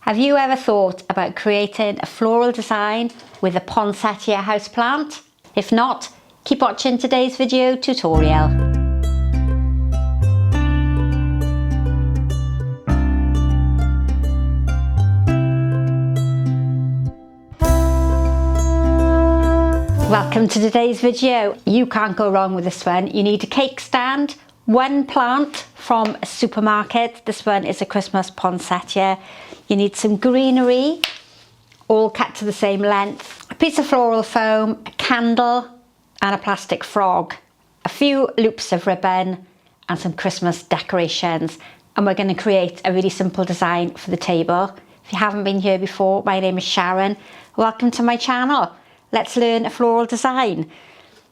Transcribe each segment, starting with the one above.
Have you ever thought about creating a floral design with a Poinsettia houseplant? If not, keep watching today's video tutorial. Welcome to today's video. You can't go wrong with this one. You need a cake stand, one plant from a supermarket. This one is a Christmas Poinsettia. You need some greenery, all cut to the same length, a piece of floral foam, a candle and a plastic frog, a few loops of ribbon and some Christmas decorations. And we're going to create a really simple design for the table. If you haven't been here before, my name is Sharon. Welcome to my channel. Let's learn a floral design.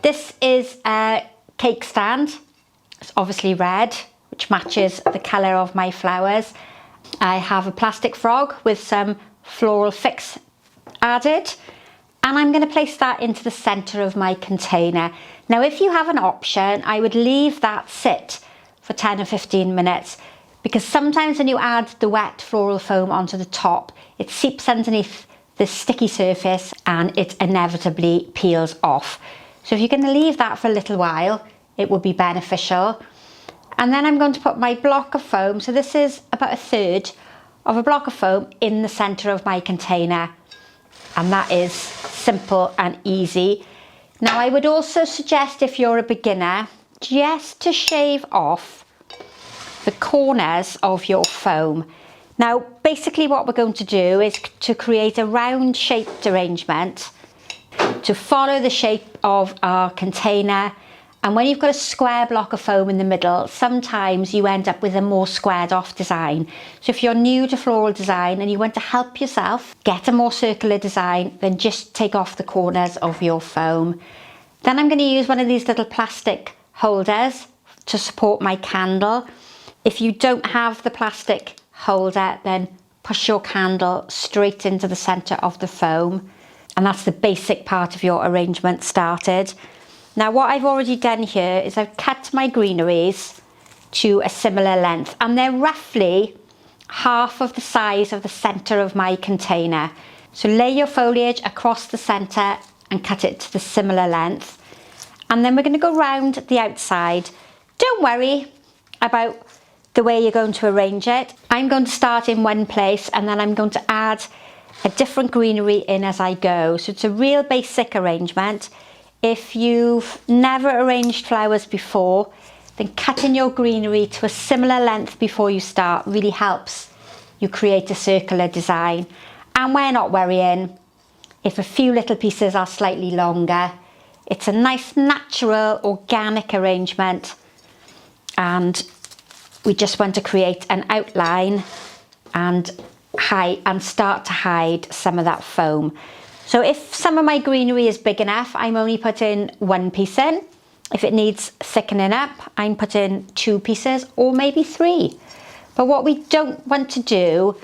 This is a cake stand. It's obviously red, which matches the colour of my flowers. I have a plastic frog with some floral fix added, and I'm going to place that into the centre of my container. Now, if you have an option, I would leave that sit for 10 or 15 minutes, because sometimes when you add the wet floral foam onto the top, it seeps underneath the sticky surface and it inevitably peels off. So if you're going to leave that for a little while, it will be beneficial. And then I'm going to put my block of foam, so this is about a third of a block of foam, in the centre of my container. And that is simple and easy. Now, I would also suggest, if you're a beginner, just to shave off the corners of your foam. Now, basically what we're going to do is to create a round shaped arrangement to follow the shape of our container. And when you've got a square block of foam in the middle, sometimes you end up with a more squared off design. So if you're new to floral design and you want to help yourself get a more circular design, then just take off the corners of your foam. Then I'm going to use one of these little plastic holders to support my candle. If you don't have the plastic holder, then push your candle straight into the centre of the foam. And that's the basic part of your arrangement started. Now, what I've already done here is I've cut my greeneries to a similar length, and they're roughly half of the size of the centre of my container. So lay your foliage across the centre and cut it to the similar length. And then we're going to go round the outside. Don't worry about the way you're going to arrange it. I'm going to start in one place and then I'm going to add a different greenery in as I go. So it's a real basic arrangement. If you've never arranged flowers before, then cutting your greenery to a similar length before you start really helps you create a circular design. And we're not worrying if a few little pieces are slightly longer. It's a nice, natural, organic arrangement, and we just want to create an outline and start to hide some of that foam. So if some of my greenery is big enough, I'm only putting one piece in. If it needs thickening up, I'm putting 2 pieces or maybe 3. But what we don't want to do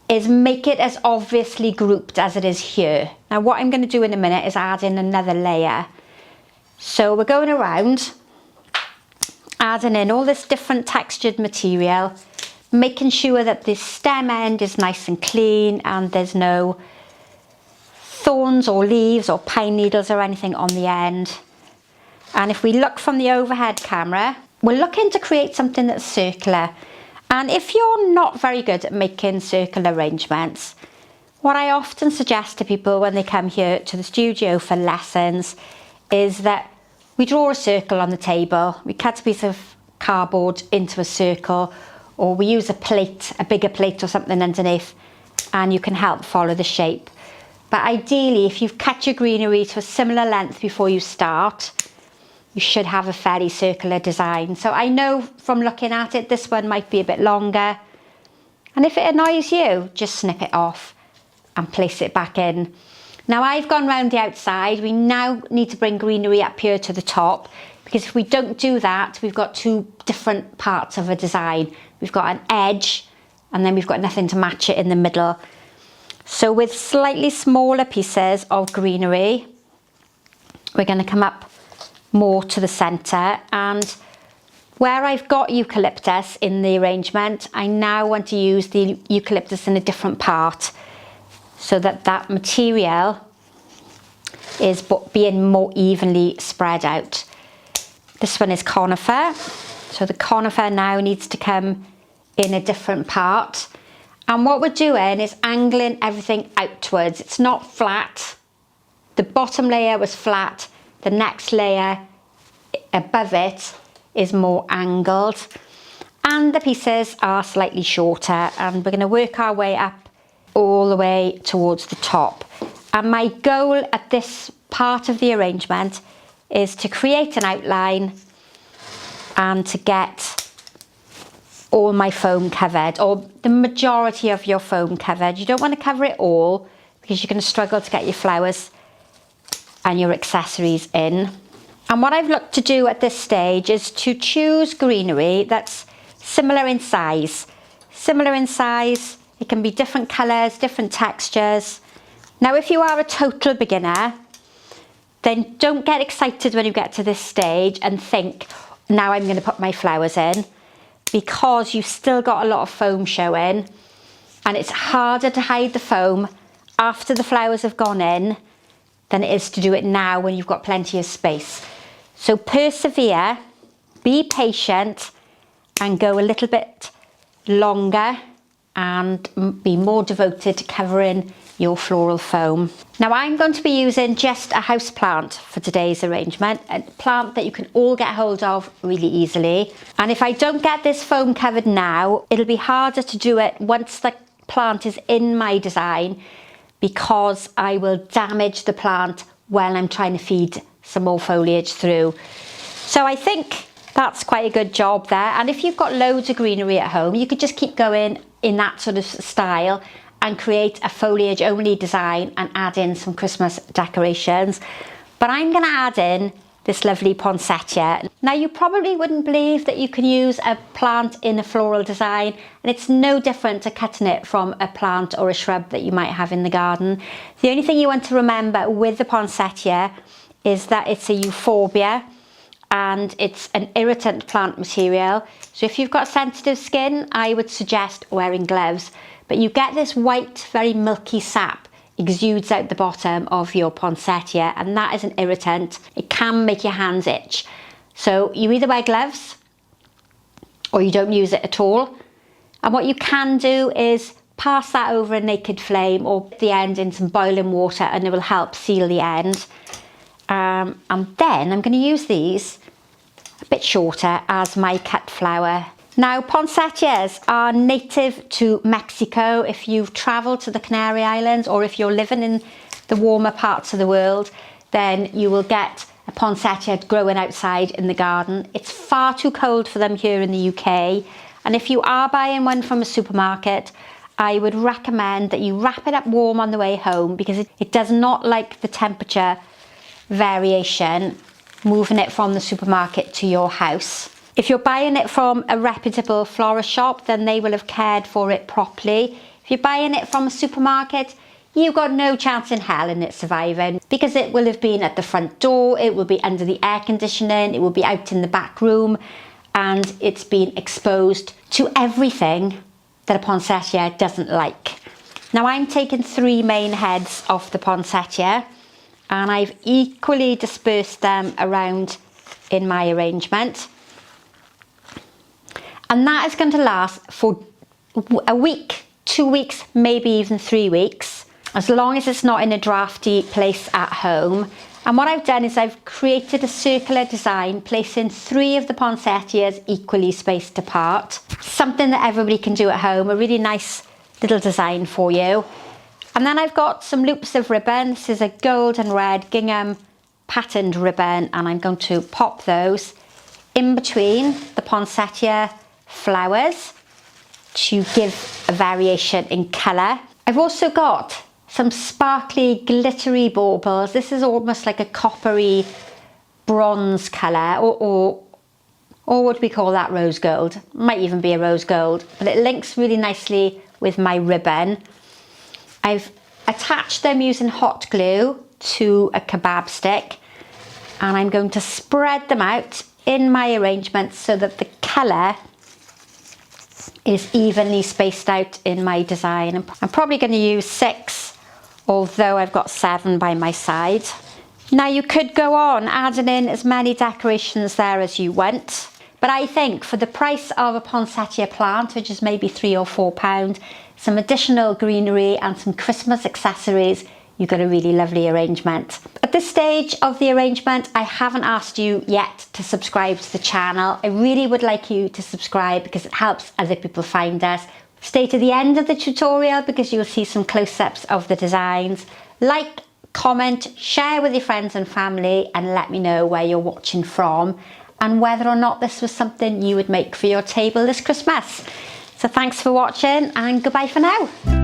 is make it as obviously grouped as it is here. Now, what I'm going to do in a minute is add in another layer. So we're going around, adding in all this different textured material, making sure that the stem end is nice and clean and there's no thorns or leaves or pine needles or anything on the end. And if we look from the overhead camera, we're looking to create something that's circular. And if you're not very good at making circular arrangements, what I often suggest to people when they come here to the studio for lessons is that we draw a circle on the table, we cut a piece of cardboard into a circle, or we use a plate, a bigger plate or something underneath, and you can help follow the shape. But ideally, if you've cut your greenery to a similar length before you start, you should have a fairly circular design. So I know from looking at it, this one might be a bit longer. And if it annoys you, just snip it off and place it back in. Now, I've gone round the outside. We now need to bring greenery up here to the top, because if we don't do that, we've got 2 different parts of a design. We've got an edge and then we've got nothing to match it in the middle. So with slightly smaller pieces of greenery, we're going to come up more to the centre, and Where I've got eucalyptus in the arrangement, I now want to use the eucalyptus in a different part so that that material is being more evenly spread out. This one is conifer, so the conifer now needs to come in a different part. And what we're doing is angling everything outwards. It's not flat. The bottom layer was flat. The next layer above it is more angled. And the pieces are slightly shorter. And we're going to work our way up all the way towards the top. And my goal at this part of the arrangement is to create an outline and to get all my foam covered, or the majority of your foam covered. You don't want to cover it all because you're going to struggle to get your flowers and your accessories in. And what I've looked to do at this stage is to choose greenery that's similar in size. Similar in size, it can be different colours, different textures. Now if you are a total beginner, then don't get excited when you get to this stage and think, now I'm going to put my flowers in, because you've still got a lot of foam showing and it's harder to hide the foam after the flowers have gone in than it is to do it now when you've got plenty of space. So persevere, be patient and go a little bit longer and be more devoted to covering your floral foam. Now I'm going to be using just a house plant for today's arrangement, a plant that you can all get hold of really easily. And if I don't get this foam covered now, it'll be harder to do it once the plant is in my design, because I will damage the plant when I'm trying to feed some more foliage through. So I think that's quite a good job there. And if you've got loads of greenery at home, you could just keep going in that sort of style and create a foliage only design and add in some Christmas decorations. But I'm going to add in this lovely poinsettia. Now you probably wouldn't believe that you can use a plant in a floral design, and it's no different to cutting it from a plant or a shrub that you might have in the garden. The only thing you want to remember with the poinsettia is that it's a euphorbia and it's an irritant plant material. So if you've got sensitive skin, I would suggest wearing gloves. But you get this white, very milky sap exudes out the bottom of your poinsettia, and that is an irritant. It can make your hands itch. So you either wear gloves or you don't use it at all. And what you can do is pass that over a naked flame or the end in some boiling water, and it will help seal the end. And then I'm going to use these a bit shorter as my cut flower. Now poinsettias are native to Mexico. If you've travelled to the Canary Islands, or if you're living in the warmer parts of the world, then you will get a poinsettia growing outside in the garden. It's far too cold for them here in the UK. And if you are buying one from a supermarket, I would recommend that you wrap it up warm on the way home, because it does not like the temperature variation moving it from the supermarket to your house. If you're buying it from a reputable florist shop, then they will have cared for it properly. If you're buying it from a supermarket, you've got no chance in hell in it surviving, because it will have been at the front door, it will be under the air conditioning, it will be out in the back room, and it's been exposed to everything that a poinsettia doesn't like. Now I'm taking 3 main heads off the poinsettia, and I've equally dispersed them around in my arrangement. And that is going to last for a week, 2 weeks, maybe even 3 weeks, as long as it's not in a drafty place at home. And what I've done is I've created a circular design, placing 3 of the poinsettias equally spaced apart. Something that everybody can do at home, a really nice little design for you. And then I've got some loops of ribbon. This is a gold and red gingham patterned ribbon, and I'm going to pop those in between the poinsettia flowers to give a variation in colour. I've also got some sparkly glittery baubles. This is almost like a coppery bronze colour, or would we call that rose gold? Might even be a rose gold, but it links really nicely with my ribbon. I've attached them using hot glue to a kebab stick, and I'm going to spread them out in my arrangement so that the colour is evenly spaced out in my design. I'm probably going to use 6, although I've got 7 by my side. Now you could go on adding in as many decorations there as you want, but I think for the price of a poinsettia plant, which is maybe £3 or £4, some additional greenery and some Christmas accessories, you've got a really lovely arrangement. At this stage of the arrangement, I haven't asked you yet to subscribe to the channel. I really would like you to subscribe because it helps other people find us. Stay to the end of the tutorial because you'll see some close-ups of the designs. Like, comment, share with your friends and family, and let me know where you're watching from and whether or not this was something you would make for your table this Christmas. So thanks for watching and goodbye for now.